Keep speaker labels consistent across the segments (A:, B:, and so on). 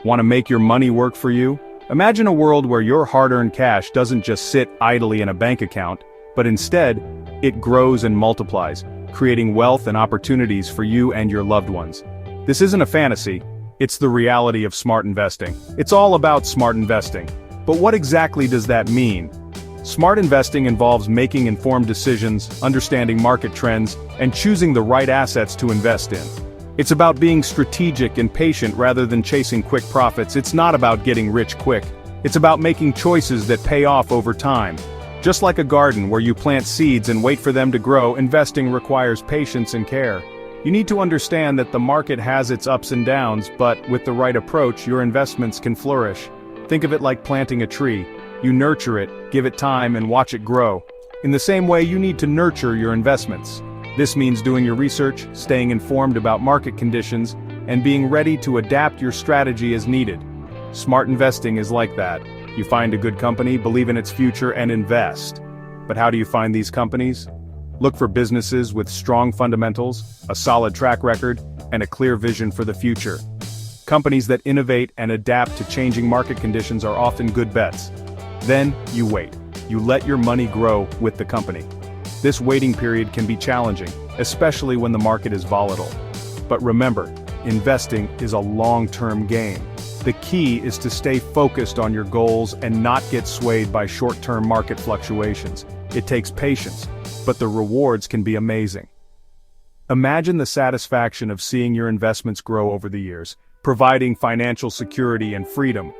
A: Want to make your money work for you? Imagine a world where your hard-earned cash doesn't just sit idly in a bank account, but instead, it grows and multiplies, creating wealth and opportunities for you and your loved ones. This isn't a fantasy, it's the reality of smart investing. It's all about smart investing. But what exactly does that mean? Smart investing involves making informed decisions, understanding market trends, and choosing the right assets to invest in. It's about being strategic and patient rather than chasing quick profits. It's not about getting rich quick. It's about making choices that pay off over time. Just like a garden where you plant seeds and wait for them to grow, investing requires patience and care. You need to understand that the market has its ups and downs, but with the right approach, your investments can flourish. Think of it like planting a tree. You nurture it, give it time, and watch it grow. In the same way, you need to nurture your investments. This means doing your research, staying informed about market conditions, and being ready to adapt your strategy as needed. Smart investing is like that. You find a good company, believe in its future, and invest. But how do you find these companies? Look for businesses with strong fundamentals, a solid track record, and a clear vision for the future. Companies that innovate and adapt to changing market conditions are often good bets. Then, you wait. You let your money grow with the company. This waiting period can be challenging, especially when the market is volatile. But remember, investing is a long-term game. The key is to stay focused on your goals and not get swayed by short-term market fluctuations. It takes patience, but the rewards can be amazing. Imagine the satisfaction of seeing your investments grow over the years, providing financial security and freedom.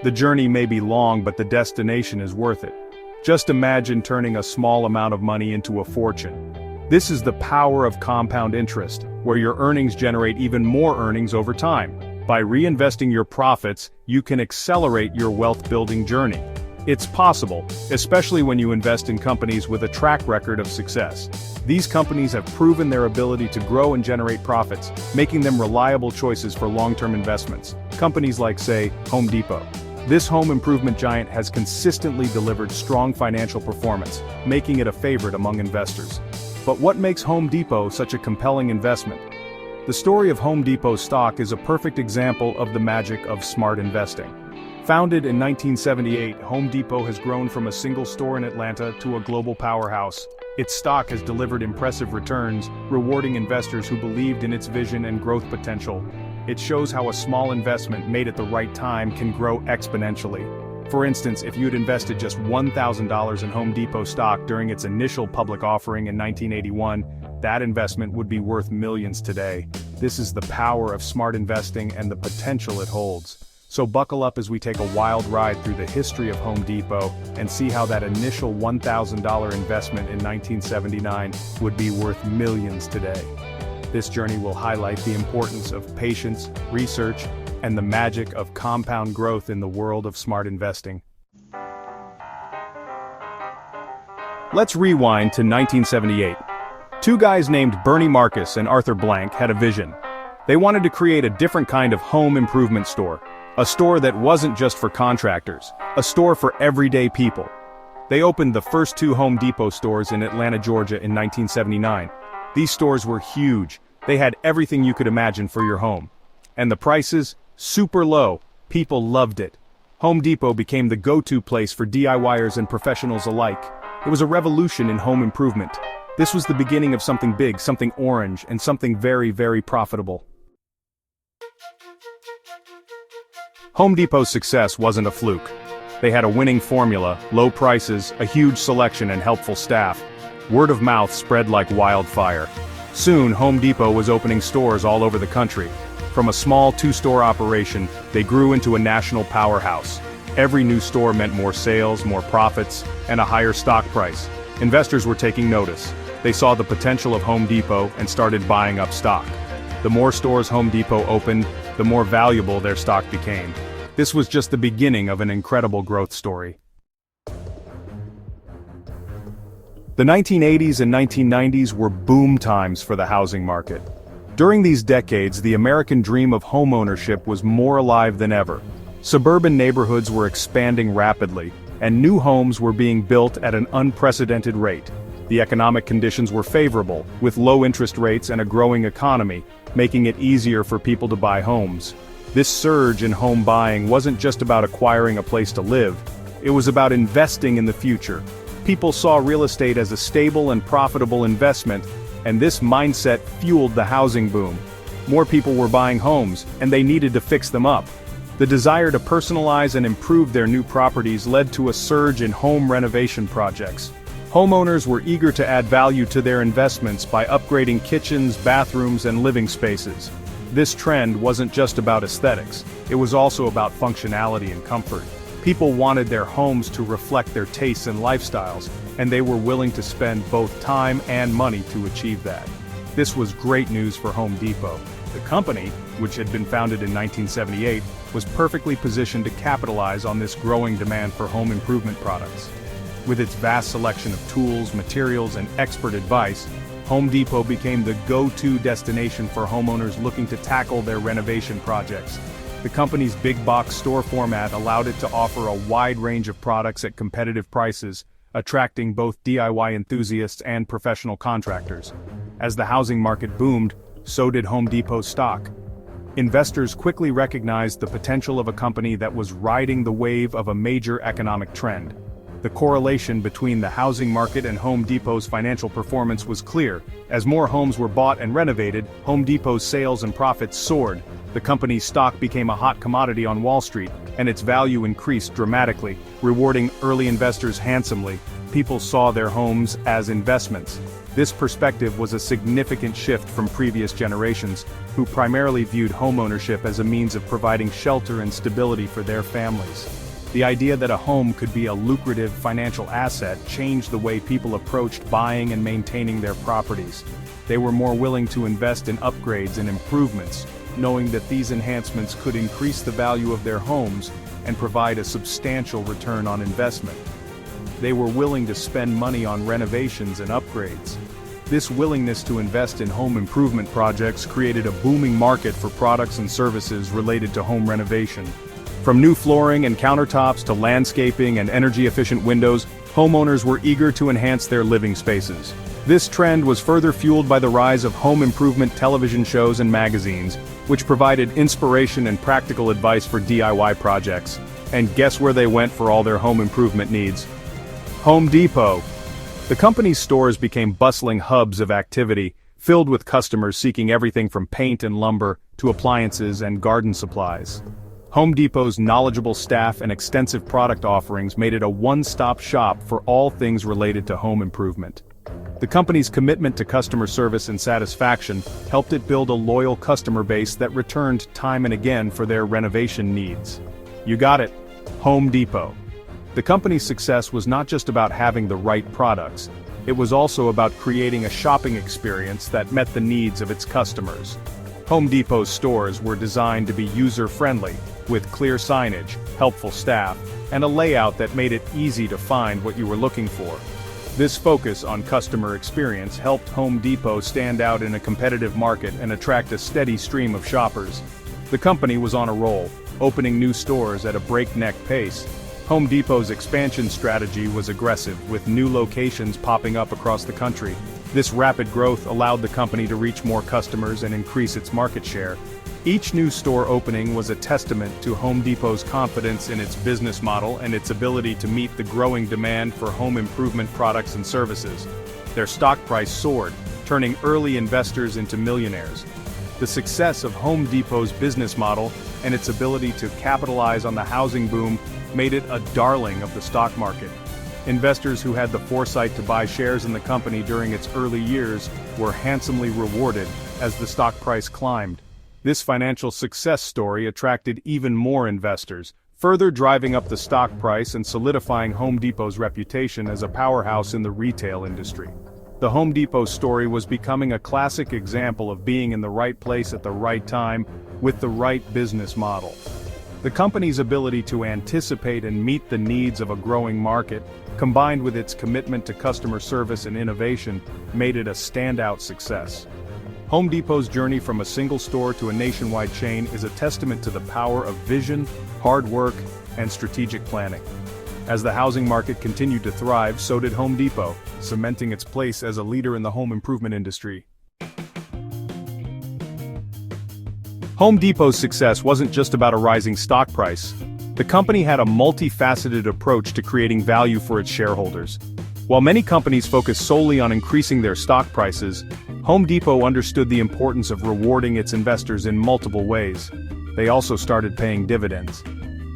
A: The journey may be long, but the destination is worth it. Just imagine turning a small amount of money into a fortune. This is the power of compound interest, where your earnings generate even more earnings over time. By reinvesting your profits, you can accelerate your wealth-building journey. It's possible, especially when you invest in companies with a track record of success. These companies have proven their ability to grow and generate profits, making them reliable choices for long-term investments. Companies like, say, Home Depot. This home improvement giant has consistently delivered strong financial performance, making it a favorite among investors. But what makes Home Depot such a compelling investment? The story of Home Depot stock is a perfect example of the magic of smart investing. Founded in 1978, Home Depot has grown from a single store in Atlanta to a global powerhouse. Its stock has delivered impressive returns, rewarding investors who believed in its vision and growth potential. It shows how a small investment made at the right time can grow exponentially. For instance, if you'd invested just $1,000 in Home Depot stock during its initial public offering in 1981, that investment would be worth millions today. This is the power of smart investing and the potential it holds. So buckle up as we take a wild ride through the history of Home Depot and see how that initial $1,000 investment in 1979 would be worth millions today. This journey will highlight the importance of patience, research, and the magic of compound growth in the world of smart investing. Let's rewind to 1978. Two guys named Bernie Marcus and Arthur Blank had a vision. They wanted to create a different kind of home improvement store. A store that wasn't just for contractors, a store for everyday people. They opened the first two Home Depot stores in Atlanta, Georgia in 1979. These stores were huge. They had everything you could imagine for your home. And the prices? Super low. People loved it. Home Depot became the go-to place for DIYers and professionals alike. It was a revolution in home improvement. This was the beginning of something big, something orange, and something very, very profitable. Home Depot's success wasn't a fluke. They had a winning formula, low prices, a huge selection, and helpful staff. Word of mouth spread like wildfire. Soon, Home Depot was opening stores all over the country. From a small two-store operation, they grew into a national powerhouse. Every new store meant more sales, more profits, and a higher stock price. Investors were taking notice. They saw the potential of Home Depot and started buying up stock. The more stores Home Depot opened, the more valuable their stock became. This was just the beginning of an incredible growth story. The 1980s and 1990s were boom times for the housing market. During these decades, the American dream of homeownership was more alive than ever. Suburban neighborhoods were expanding rapidly, and new homes were being built at an unprecedented rate. The economic conditions were favorable, with low interest rates and a growing economy, making it easier for people to buy homes. This surge in home buying wasn't just about acquiring a place to live, it was about investing in the future. People saw real estate as a stable and profitable investment, and this mindset fueled the housing boom. More people were buying homes, and they needed to fix them up. The desire to personalize and improve their new properties led to a surge in home renovation projects. Homeowners were eager to add value to their investments by upgrading kitchens, bathrooms, and living spaces. This trend wasn't just about aesthetics, it was also about functionality and comfort. People wanted their homes to reflect their tastes and lifestyles, and they were willing to spend both time and money to achieve that. This was great news for Home Depot. The company, which had been founded in 1978, was perfectly positioned to capitalize on this growing demand for home improvement products. With its vast selection of tools, materials, and expert advice, Home Depot became the go-to destination for homeowners looking to tackle their renovation projects. The company's big box store format allowed it to offer a wide range of products at competitive prices, attracting both DIY enthusiasts and professional contractors. As the housing market boomed, so did Home Depot's stock. Investors quickly recognized the potential of a company that was riding the wave of a major economic trend. The correlation between the housing market and Home Depot's financial performance was clear. As more homes were bought and renovated, Home Depot's sales and profits soared. The company's stock became a hot commodity on Wall Street, and its value increased dramatically, rewarding early investors handsomely. People saw their homes as investments. This perspective was a significant shift from previous generations, who primarily viewed homeownership as a means of providing shelter and stability for their families. The idea that a home could be a lucrative financial asset changed the way people approached buying and maintaining their properties. They were more willing to invest in upgrades and improvements, knowing that these enhancements could increase the value of their homes and provide a substantial return on investment. They were willing to spend money on renovations and upgrades. This willingness to invest in home improvement projects created a booming market for products and services related to home renovation. From new flooring and countertops to landscaping and energy-efficient windows, homeowners were eager to enhance their living spaces. This trend was further fueled by the rise of home improvement television shows and magazines, which provided inspiration and practical advice for DIY projects. And guess where they went for all their home improvement needs? Home Depot. The company's stores became bustling hubs of activity, filled with customers seeking everything from paint and lumber to appliances and garden supplies. Home Depot's knowledgeable staff and extensive product offerings made it a one-stop shop for all things related to home improvement. The company's commitment to customer service and satisfaction helped it build a loyal customer base that returned time and again for their renovation needs. You got it, Home Depot. The company's success was not just about having the right products, it was also about creating a shopping experience that met the needs of its customers. Home Depot's stores were designed to be user-friendly, with clear signage, helpful staff, and a layout that made it easy to find what you were looking for. This focus on customer experience helped Home Depot stand out in a competitive market and attract a steady stream of shoppers. The company was on a roll, opening new stores at a breakneck pace. Home Depot's expansion strategy was aggressive, with new locations popping up across the country. This rapid growth allowed the company to reach more customers and increase its market share. Each new store opening was a testament to Home Depot's confidence in its business model and its ability to meet the growing demand for home improvement products and services. Their stock price soared, turning early investors into millionaires. The success of Home Depot's business model and its ability to capitalize on the housing boom made it a darling of the stock market. Investors who had the foresight to buy shares in the company during its early years were handsomely rewarded as the stock price climbed. This financial success story attracted even more investors, further driving up the stock price and solidifying Home Depot's reputation as a powerhouse in the retail industry. The Home Depot story was becoming a classic example of being in the right place at the right time, with the right business model. The company's ability to anticipate and meet the needs of a growing market, combined with its commitment to customer service and innovation, made it a standout success. Home Depot's journey from a single store to a nationwide chain is a testament to the power of vision, hard work, and strategic planning. As the housing market continued to thrive, so did Home Depot, cementing its place as a leader in the home improvement industry. Home Depot's success wasn't just about a rising stock price. The company had a multifaceted approach to creating value for its shareholders. While many companies focus solely on increasing their stock prices, Home Depot understood the importance of rewarding its investors in multiple ways. They also started paying dividends.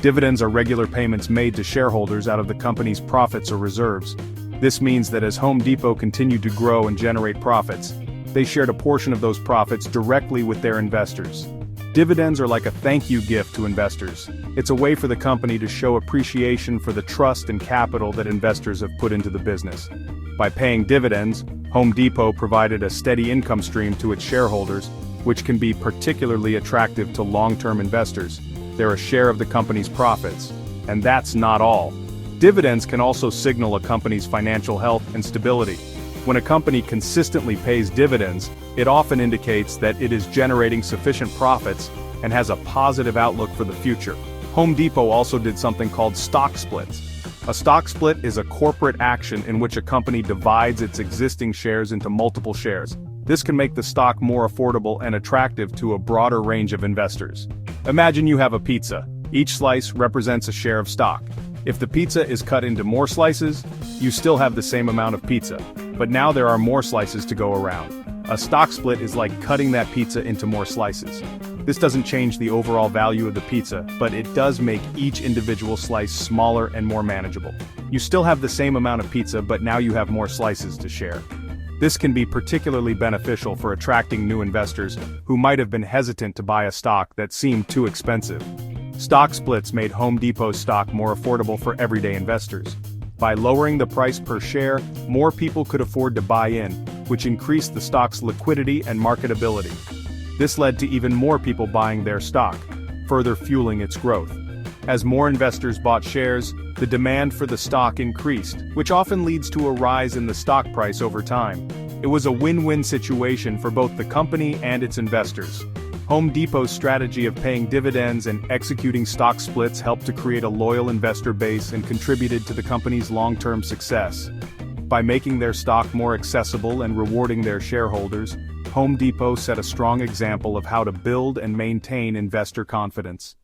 A: Dividends are regular payments made to shareholders out of the company's profits or reserves. This means that as Home Depot continued to grow and generate profits, they shared a portion of those profits directly with their investors. Dividends are like a thank you gift to investors. It's a way for the company to show appreciation for the trust and capital that investors have put into the business. By paying dividends, Home Depot provided a steady income stream to its shareholders, which can be particularly attractive to long-term investors. They're a share of the company's profits. And that's not all. Dividends can also signal a company's financial health and stability. When a company consistently pays dividends, it often indicates that it is generating sufficient profits and has a positive outlook for the future. Home Depot also did something called stock splits. A stock split is a corporate action in which a company divides its existing shares into multiple shares. This can make the stock more affordable and attractive to a broader range of investors. Imagine you have a pizza. Each slice represents a share of stock. If the pizza is cut into more slices, you still have the same amount of pizza, but now there are more slices to go around. A stock split is like cutting that pizza into more slices. This doesn't change the overall value of the pizza, but it does make each individual slice smaller and more manageable. You still have the same amount of pizza, but now you have more slices to share. This can be particularly beneficial for attracting new investors who might have been hesitant to buy a stock that seemed too expensive. Stock splits made Home Depot's stock more affordable for everyday investors. By lowering the price per share, more people could afford to buy in, which increased the stock's liquidity and marketability. This led to even more people buying their stock, further fueling its growth. As more investors bought shares, the demand for the stock increased, which often leads to a rise in the stock price over time. It was a win-win situation for both the company and its investors. Home Depot's strategy of paying dividends and executing stock splits helped to create a loyal investor base and contributed to the company's long-term success. By making their stock more accessible and rewarding their shareholders, Home Depot set a strong example of how to build and maintain investor confidence.